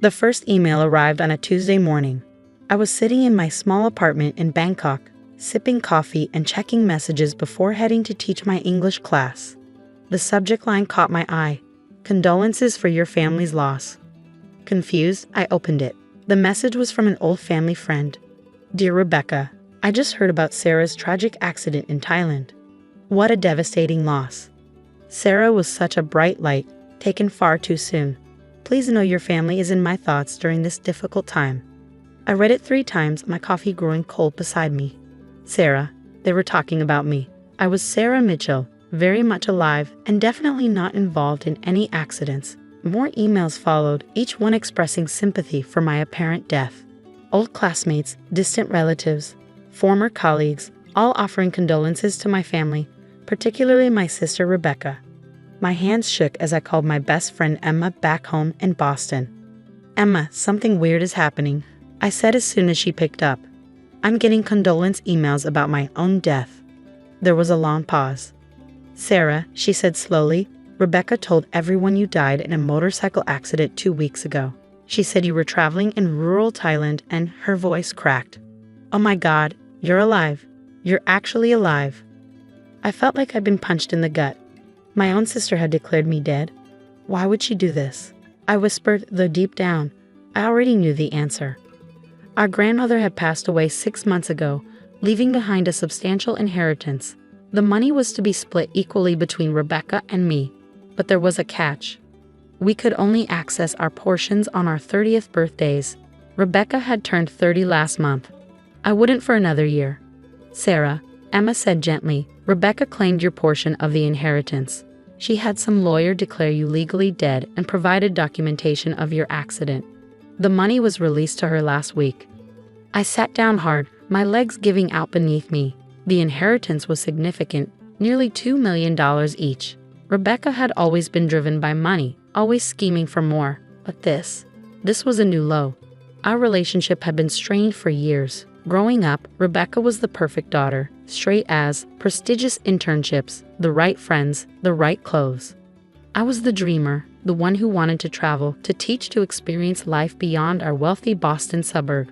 The first email arrived on a Tuesday morning. I was sitting in my small apartment in Bangkok, sipping coffee and checking messages before heading to teach my English class. The subject line caught my eye. Condolences for your family's loss. Confused, I opened it. The message was from an old family friend. Dear Rebecca, I just heard about Sarah's tragic accident in Thailand. What a devastating loss. Sarah was such a bright light, taken far too soon. Please know your family is in my thoughts during this difficult time. I read it 3 times, my coffee growing cold beside me. Sarah, they were talking about me. I was Sarah Mitchell, very much alive and definitely not involved in any accidents. More emails followed, each one expressing sympathy for my apparent death. Old classmates, distant relatives, former colleagues, all offering condolences to my family, particularly my sister Rebecca. My hands shook as I called my best friend Emma back home in Boston. Emma, something weird is happening, I said as soon as she picked up. I'm getting condolence emails about my own death. There was a long pause. Sarah, she said slowly, Rebecca told everyone you died in a motorcycle accident 2 weeks ago. She said you were traveling in rural Thailand and her voice cracked. Oh my God, you're alive. You're actually alive. I felt like I'd been punched in the gut. My own sister had declared me dead. Why would she do this? I whispered, though deep down, I already knew the answer. Our grandmother had passed away 6 months ago, leaving behind a substantial inheritance. The money was to be split equally between Rebecca and me, but there was a catch. We could only access our portions on our 30th birthdays. Rebecca had turned 30 last month. I wouldn't for another year. Sarah, Emma said gently, Rebecca claimed your portion of the inheritance. She had some lawyer declare you legally dead and provided documentation of your accident. The money was released to her last week. I sat down hard, my legs giving out beneath me. The inheritance was significant, nearly $2 million each. Rebecca had always been driven by money, always scheming for more, but this was a new low. Our relationship had been strained for years. Growing up, Rebecca was the perfect daughter, straight A's, prestigious internships, the right friends, the right clothes. I was the dreamer, the one who wanted to travel, to teach, to experience life beyond our wealthy Boston suburb.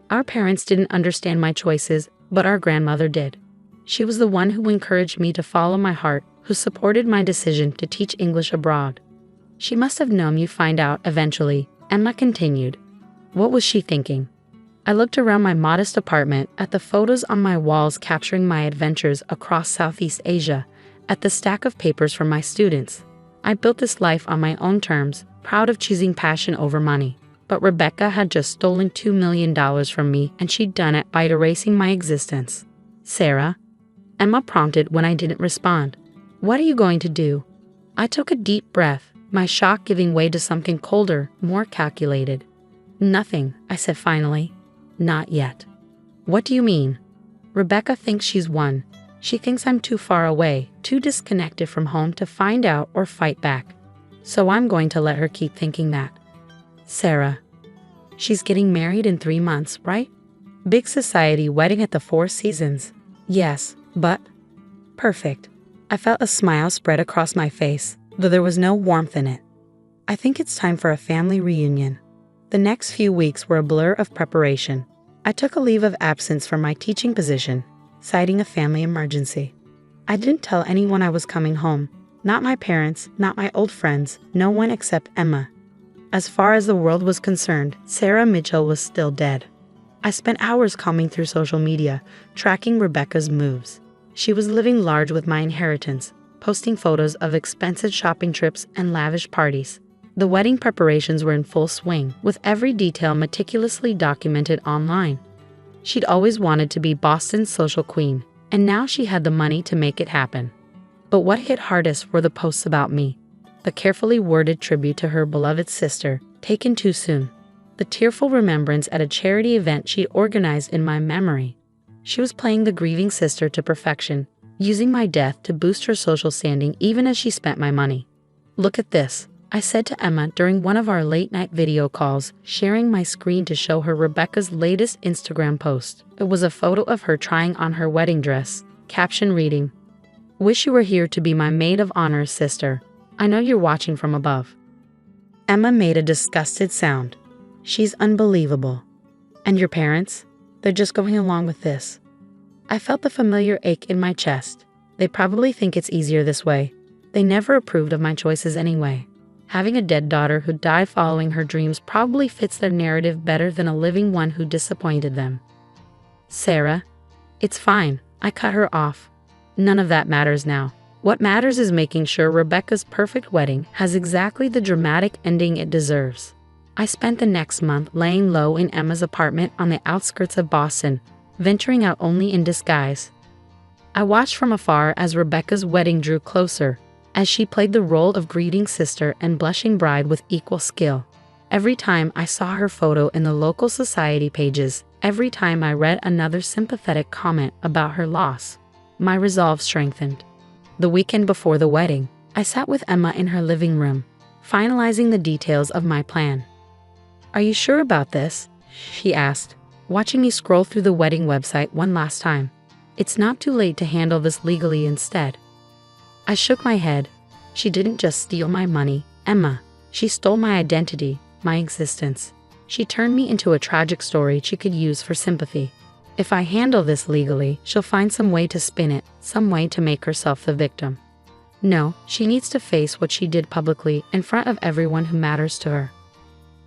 Our parents didn't understand my choices, but our grandmother did. She was the one who encouraged me to follow my heart, who supported my decision to teach English abroad. She must have known you'd find out eventually, Emma continued. What was she thinking? I looked around my modest apartment, at the photos on my walls capturing my adventures across Southeast Asia, at the stack of papers from my students. I built this life on my own terms, proud of choosing passion over money. But Rebecca had just stolen $2 million from me, and she'd done it by erasing my existence. Sarah? Emma prompted when I didn't respond. What are you going to do? I took a deep breath, my shock giving way to something colder, more calculated. Nothing, I said finally. Not yet. What do you mean? Rebecca thinks she's won. She thinks I'm too far away, too disconnected from home to find out or fight back. So I'm going to let her keep thinking that. Sarah. She's getting married in 3 months, right? Big society wedding at the Four Seasons. Yes, but... Perfect. I felt a smile spread across my face, though there was no warmth in it. I think it's time for a family reunion. The next few weeks were a blur of preparation. I took a leave of absence from my teaching position, citing a family emergency. I didn't tell anyone I was coming home. Not my parents, not my old friends, no one except Emma. As far as the world was concerned, Sarah Mitchell was still dead. I spent hours combing through social media, tracking Rebecca's moves. She was living large with my inheritance, posting photos of expensive shopping trips and lavish parties. The wedding preparations were in full swing, with every detail meticulously documented online. She'd always wanted to be Boston's social queen, and now she had the money to make it happen. But what hit hardest were the posts about me. The carefully worded tribute to her beloved sister, taken too soon. The tearful remembrance at a charity event she organized in my memory. She was playing the grieving sister to perfection, using my death to boost her social standing even as she spent my money. Look at this, I said to Emma during one of our late-night video calls, sharing my screen to show her Rebecca's latest Instagram post. It was a photo of her trying on her wedding dress, caption reading, "Wish you were here to be my maid of honor, sister. I know you're watching from above." Emma made a disgusted sound. She's unbelievable. And your parents? They're just going along with this. I felt the familiar ache in my chest. They probably think it's easier this way. They never approved of my choices anyway. Having a dead daughter who died following her dreams probably fits their narrative better than a living one who disappointed them. Sarah, it's fine. I cut her off. None of that matters now. What matters is making sure Rebecca's perfect wedding has exactly the dramatic ending it deserves. I spent the next month laying low in Emma's apartment on the outskirts of Boston, venturing out only in disguise. I watched from afar as Rebecca's wedding drew closer, as she played the role of grieving sister and blushing bride with equal skill. Every time I saw her photo in the local society pages, every time I read another sympathetic comment about her loss, my resolve strengthened. The weekend before the wedding, I sat with Emma in her living room, finalizing the details of my plan. "Are you sure about this?" she asked, watching me scroll through the wedding website one last time. "It's not too late to handle this legally instead." I shook my head. She didn't just steal my money, Emma. She stole my identity, my existence. She turned me into a tragic story she could use for sympathy. If I handle this legally, she'll find some way to spin it, some way to make herself the victim. No, she needs to face what she did publicly in front of everyone who matters to her.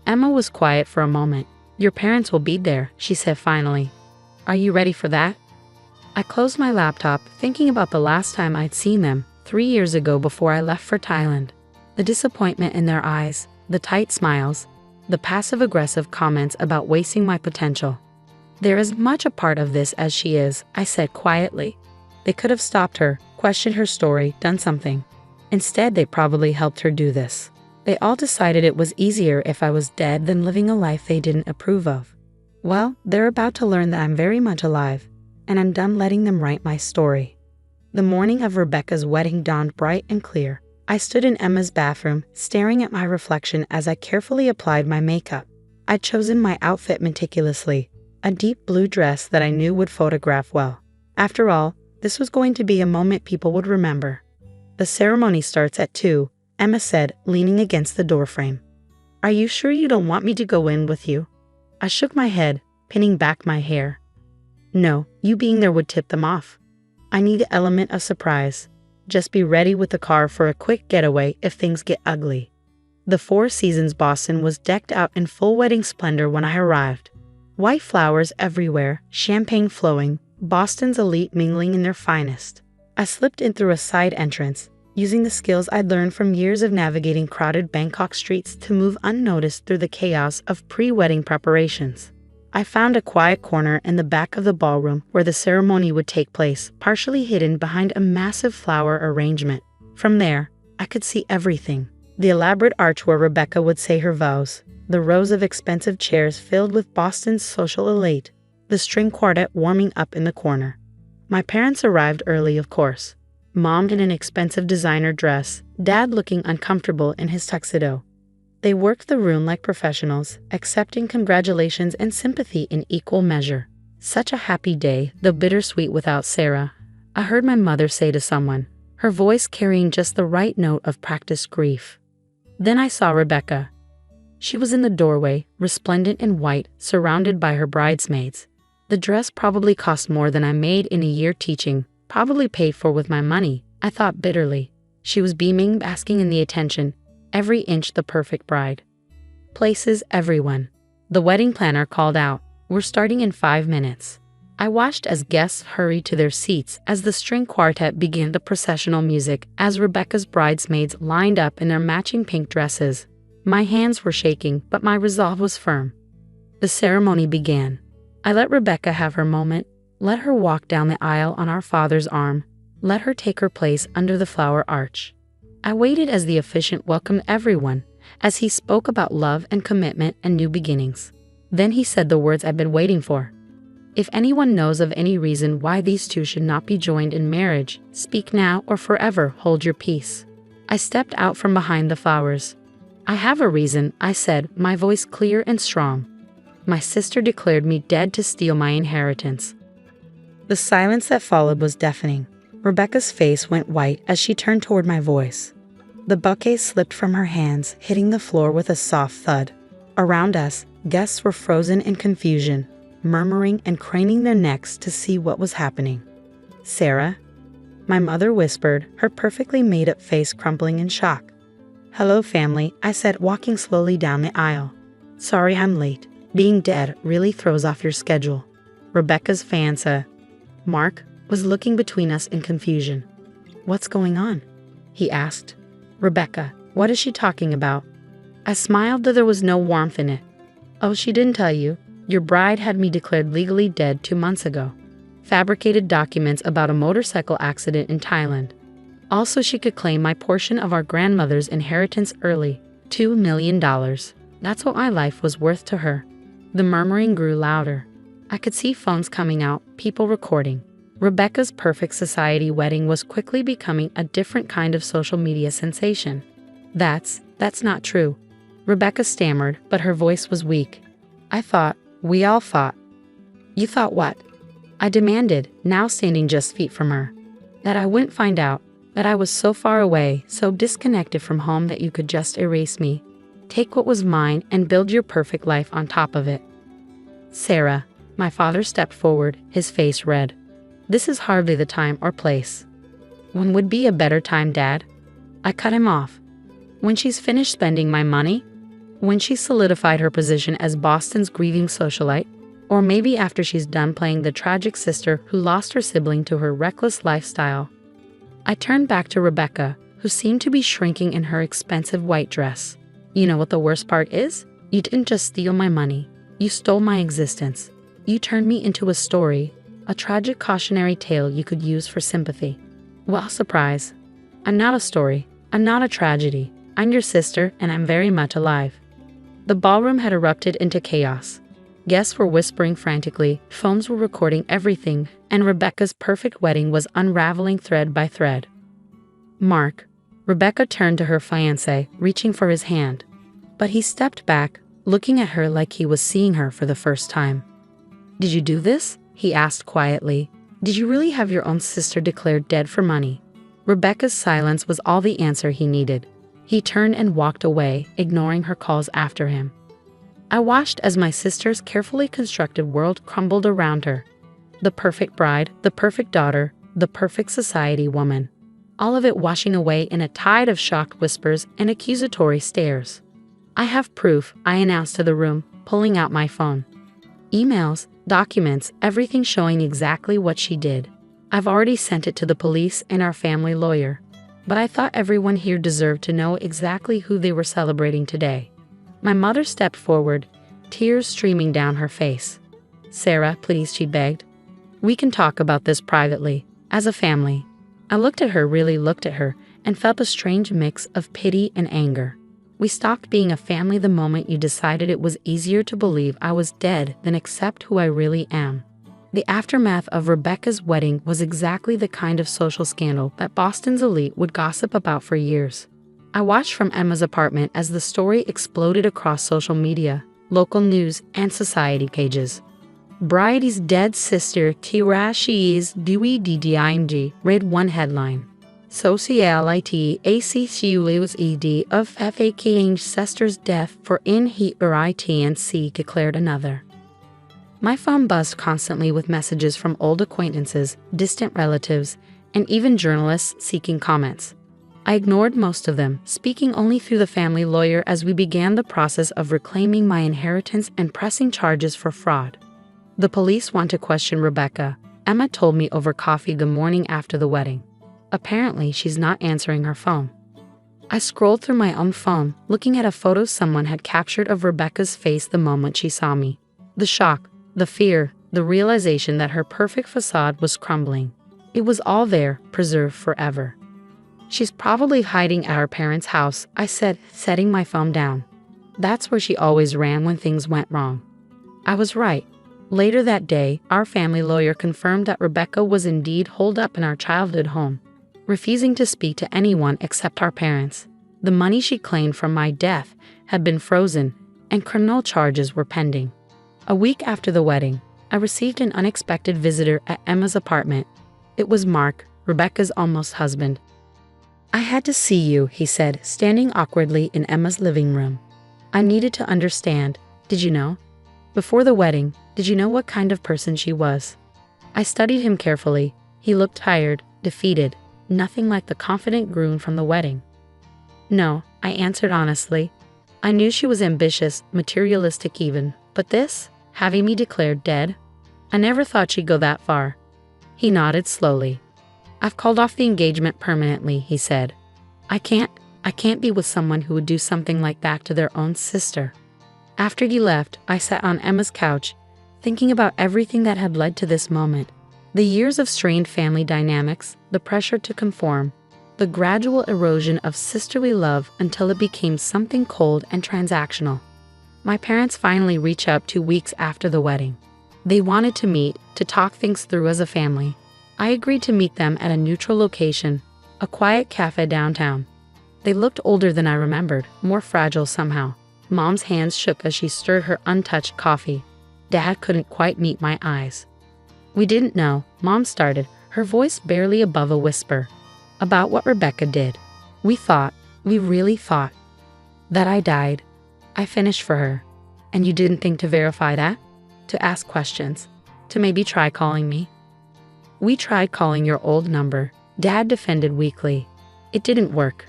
Emma was quiet for a moment. "Your parents will be there," she said finally. "Are you ready for that?" I closed my laptop, thinking about the last time I'd seen them, 3 years ago before I left for Thailand. The disappointment in their eyes, the tight smiles, the passive-aggressive comments about wasting my potential. "They're as much a part of this as she is," I said quietly. They could have stopped her, questioned her story, done something. Instead, they probably helped her do this. They all decided it was easier if I was dead than living a life they didn't approve of. Well, they're about to learn that I'm very much alive, and I'm done letting them write my story. The morning of Rebecca's wedding dawned bright and clear. I stood in Emma's bathroom, staring at my reflection as I carefully applied my makeup. I'd chosen my outfit meticulously, a deep blue dress that I knew would photograph well. After all, this was going to be a moment people would remember. "The ceremony starts at 2, Emma said, leaning against the doorframe. "Are you sure you don't want me to go in with you?" I shook my head, pinning back my hair. "No, you being there would tip them off. I need the element of surprise. Just be ready with the car for a quick getaway if things get ugly." The Four Seasons Boston was decked out in full wedding splendor when I arrived. White flowers everywhere, champagne flowing, Boston's elite mingling in their finest. I slipped in through a side entrance, using the skills I'd learned from years of navigating crowded Bangkok streets to move unnoticed through the chaos of pre-wedding preparations. I found a quiet corner in the back of the ballroom where the ceremony would take place, partially hidden behind a massive flower arrangement. From there, I could see everything. The elaborate arch where Rebecca would say her vows, the rows of expensive chairs filled with Boston's social elite, the string quartet warming up in the corner. My parents arrived early, of course. Mom in an expensive designer dress, Dad looking uncomfortable in his tuxedo. They worked the room like professionals, accepting congratulations and sympathy in equal measure. "Such a happy day, though bittersweet without Sarah," I heard my mother say to someone, her voice carrying just the right note of practiced grief. Then I saw Rebecca. She was in the doorway, resplendent in white, surrounded by her bridesmaids. The dress probably cost more than I made in a year teaching, probably paid for with my money, I thought bitterly. She was beaming, basking in the attention, every inch the perfect bride. "Places, everyone." The wedding planner called out, "We're starting in 5 minutes." I watched as guests hurried to their seats as the string quartet began the processional music as Rebecca's bridesmaids lined up in their matching pink dresses. My hands were shaking, but my resolve was firm. The ceremony began. I let Rebecca have her moment, let her walk down the aisle on our father's arm, let her take her place under the flower arch. I waited as the officiant welcomed everyone, as he spoke about love and commitment and new beginnings. Then he said the words I've been waiting for. "If anyone knows of any reason why these two should not be joined in marriage, speak now or forever hold your peace." I stepped out from behind the flowers. "I have a reason," I said, my voice clear and strong. "My sister declared me dead to steal my inheritance." The silence that followed was deafening. Rebecca's face went white as she turned toward my voice. The bouquet slipped from her hands, hitting the floor with a soft thud. Around us, guests were frozen in confusion, murmuring and craning their necks to see what was happening. "Sarah?" my mother whispered, her perfectly made-up face crumpling in shock. "Hello, family," I said, walking slowly down the aisle. "Sorry I'm late. Being dead really throws off your schedule." Rebecca's fiancé, Mark, was looking between us in confusion. "What's going on?" he asked. "Rebecca, what is she talking about?" I smiled, though there was no warmth in it. "Oh, she didn't tell you. Your bride had me declared legally dead 2 months ago. Fabricated documents about a motorcycle accident in Thailand. Also, she could claim my portion of our grandmother's inheritance early, $2 million. That's what my life was worth to her." The murmuring grew louder. I could see phones coming out, people recording. Rebecca's perfect society wedding was quickly becoming a different kind of social media sensation. That's not true," Rebecca stammered, but her voice was weak. We all thought." "You thought what?" I demanded, now standing just feet from her. "That I wouldn't find out, that I was so far away, so disconnected from home that you could just erase me. Take what was mine and build your perfect life on top of it." "Sarah," my father stepped forward, his face red. "This is hardly the time or place." "When would be a better time, Dad?" I cut him off. "When she's finished spending my money? When she's solidified her position as Boston's grieving socialite? Or maybe after she's done playing the tragic sister who lost her sibling to her reckless lifestyle?" I turned back to Rebecca, who seemed to be shrinking in her expensive white dress. "You know what the worst part is? You didn't just steal my money. You stole my existence. You turned me into a story, a tragic cautionary tale you could use for sympathy." "Well, surprise. I'm not a story. I'm not a tragedy. I'm your sister, and I'm very much alive." The ballroom had erupted into chaos. Guests were whispering frantically, phones were recording everything, and Rebecca's perfect wedding was unraveling thread by thread. "Mark," Rebecca turned to her fiancé, reaching for his hand. But he stepped back, looking at her like he was seeing her for the first time. "Did you do this?" he asked quietly. "Did you really have your own sister declared dead for money?" Rebecca's silence was all the answer he needed. He turned and walked away, ignoring her calls after him. I watched as my sister's carefully constructed world crumbled around her. The perfect bride, the perfect daughter, the perfect society woman. All of it washing away in a tide of shocked whispers and accusatory stares. "I have proof," I announced to the room, pulling out my phone. "Emails, documents, everything showing exactly what she did. I've already sent it to the police and our family lawyer. But I thought everyone here deserved to know exactly who they were celebrating today." My mother stepped forward, tears streaming down her face. "Sarah, please," she begged. "We can talk about this privately, as a family." I really looked at her, and felt a strange mix of pity and anger. We stopped being a family the moment you decided it was easier to believe I was dead than accept who I really am. The aftermath of Rebecca's wedding was exactly the kind of social scandal that Boston's elite would gossip about for years. I watched from Emma's apartment as the story exploded across social media, local news, and society pages. "Bride's dead sister Tirashi's Dewey DDIMG," read one headline. "Socialite ACCU's ED of FAK ancestor's death for in he RITNC," declared another. My phone buzzed constantly with messages from old acquaintances, distant relatives, and even journalists seeking comments. I ignored most of them, speaking only through the family lawyer as we began the process of reclaiming my inheritance and pressing charges for fraud. The police want to question Rebecca, Emma told me over coffee the morning after the wedding. Apparently, she's not answering her phone. I scrolled through my own phone, looking at a photo someone had captured of Rebecca's face the moment she saw me. The shock, the fear, the realization that her perfect facade was crumbling. It was all there, preserved forever. "She's probably hiding at our parents' house," I said, setting my phone down. "That's where she always ran when things went wrong." I was right. Later that day, our family lawyer confirmed that Rebecca was indeed holed up in our childhood home, refusing to speak to anyone except our parents. The money she claimed from my death had been frozen, and criminal charges were pending. A week after the wedding, I received an unexpected visitor at Emma's apartment. It was Mark, Rebecca's almost husband. "I had to see you," he said, standing awkwardly in Emma's living room. I needed to understand. Did you know? Before the wedding, did you know what kind of person she was? I studied him carefully. He looked tired, defeated, nothing like the confident groom from the wedding. No, I answered honestly. I knew she was ambitious, materialistic even, but this, having me declared dead? I never thought she'd go that far. He nodded slowly. I've called off the engagement permanently, he said. I can't be with someone who would do something like that to their own sister. After he left, I sat on Emma's couch, thinking about everything that had led to this moment. The years of strained family dynamics, the pressure to conform, the gradual erosion of sisterly love until it became something cold and transactional. My parents finally reached out 2 weeks after the wedding. They wanted to meet, to talk things through as a family. I agreed to meet them at a neutral location, a quiet cafe downtown. They looked older than I remembered, more fragile somehow. Mom's hands shook as she stirred her untouched coffee. Dad couldn't quite meet my eyes. We didn't know, Mom started, her voice barely above a whisper, about what Rebecca did. We really thought, that I died. I finished for her. And you didn't think to verify that? To ask questions? To maybe try calling me? We tried calling your old number, Dad defended weakly. It didn't work.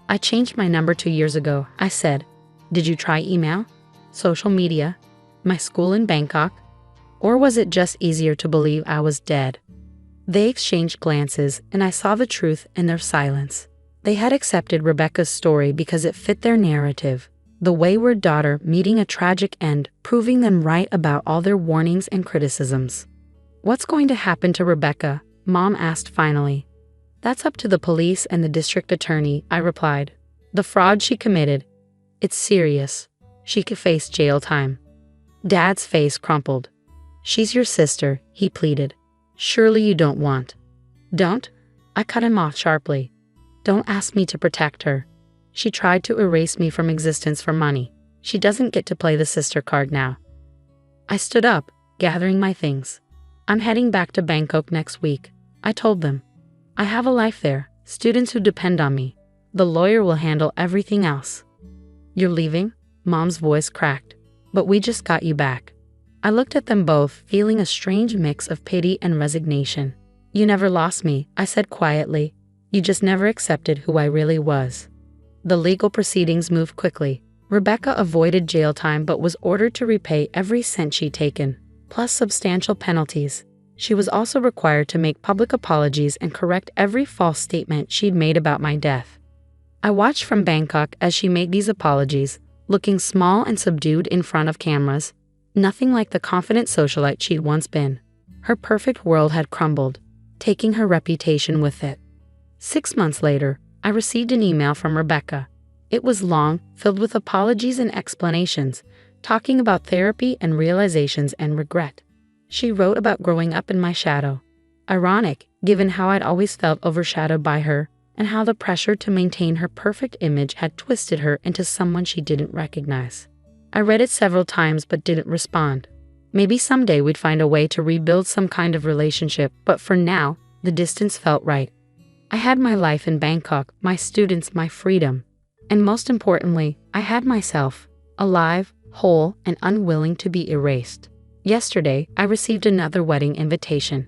I changed my number 2 years ago, I said. Did you try email? Social media? My school in Bangkok? Or was it just easier to believe I was dead? They exchanged glances, and I saw the truth in their silence. They had accepted Rebecca's story because it fit their narrative. The wayward daughter meeting a tragic end, proving them right about all their warnings and criticisms. What's going to happen to Rebecca? Mom asked finally. That's up to the police and the district attorney, I replied. The fraud she committed. It's serious. She could face jail time. Dad's face crumpled. She's your sister, he pleaded. Surely you don't want. Don't? I cut him off sharply. Don't ask me to protect her. She tried to erase me from existence for money. She doesn't get to play the sister card now. I stood up, gathering my things. I'm heading back to Bangkok next week, I told them. I have a life there, students who depend on me. The lawyer will handle everything else. You're leaving? Mom's voice cracked. But we just got you back. I looked at them both, feeling a strange mix of pity and resignation. You never lost me, I said quietly. You just never accepted who I really was. The legal proceedings moved quickly. Rebecca avoided jail time but was ordered to repay every cent she'd taken, plus substantial penalties. She was also required to make public apologies and correct every false statement she'd made about my death. I watched from Bangkok as she made these apologies, looking small and subdued in front of cameras, nothing like the confident socialite she'd once been. Her perfect world had crumbled, taking her reputation with it. 6 months later, I received an email from Rebecca. It was long, filled with apologies and explanations, talking about therapy and realizations and regret. She wrote about growing up in my shadow. Ironic, given how I'd always felt overshadowed by her, and how the pressure to maintain her perfect image had twisted her into someone she didn't recognize. I read it several times but didn't respond. Maybe someday we'd find a way to rebuild some kind of relationship, but for now, the distance felt right. I had my life in Bangkok, my students, my freedom. And most importantly, I had myself, alive, whole, and unwilling to be erased. Yesterday, I received another wedding invitation.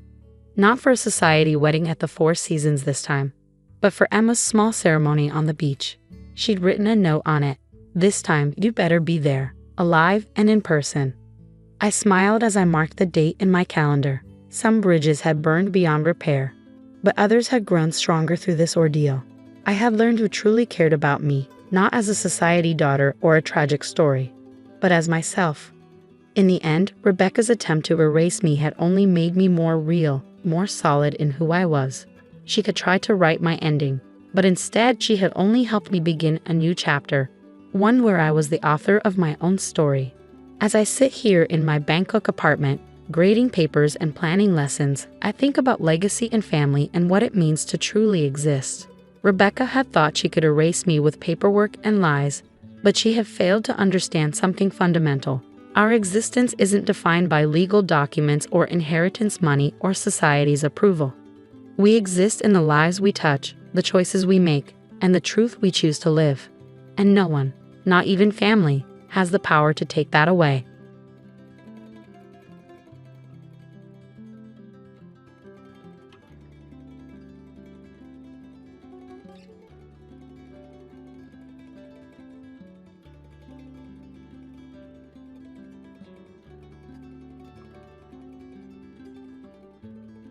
Not for a society wedding at the Four Seasons this time, but for Emma's small ceremony on the beach. She'd written a note on it. This time, you better be there, alive and in person. I smiled as I marked the date in my calendar. Some bridges had burned beyond repair, but others had grown stronger through this ordeal. I had learned who truly cared about me, not as a society daughter or a tragic story, but as myself. In the end, Rebecca's attempt to erase me had only made me more real, more solid in who I was. She could try to write my ending, but instead she had only helped me begin a new chapter, one where I was the author of my own story. As I sit here in my Bangkok apartment, grading papers and planning lessons, I think about legacy and family and what it means to truly exist. Rebecca had thought she could erase me with paperwork and lies, but she had failed to understand something fundamental. Our existence isn't defined by legal documents or inheritance money or society's approval. We exist in the lives we touch, the choices we make, and the truth we choose to live. And no one, not even family, has the power to take that away.